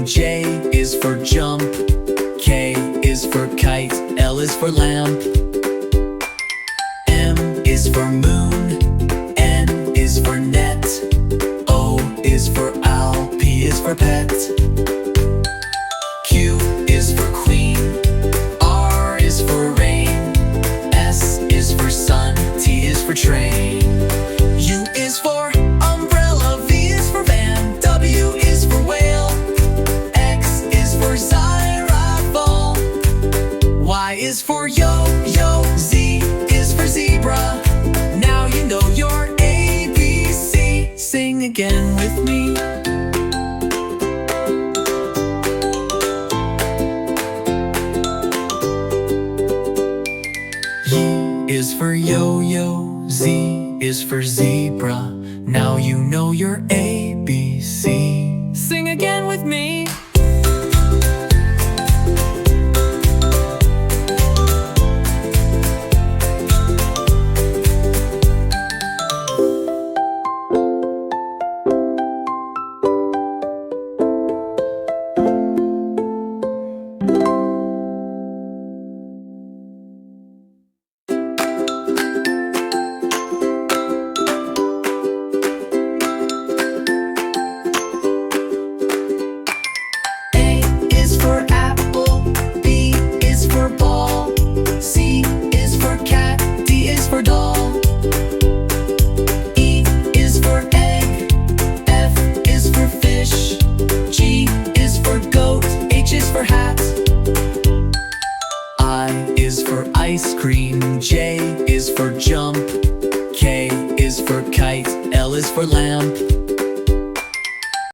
cream. J is for jump. K is for kite. L is for lamp. M is for moon. N is for net. O is for owl. P is for pet. Q is for queen. R is for rain. S is for sun. T is for train. U is for umbrella. V is for van. W is for whale. X is for xylophone. Y is for yo-yo. Z is for zebra. Now you know your ABC. Sing again with me. Y is for yo-yo. Z is for zebra. Now you know your ABC. Sing again with me. Ice cream. J is for jump. K is for kite. L is for lamp.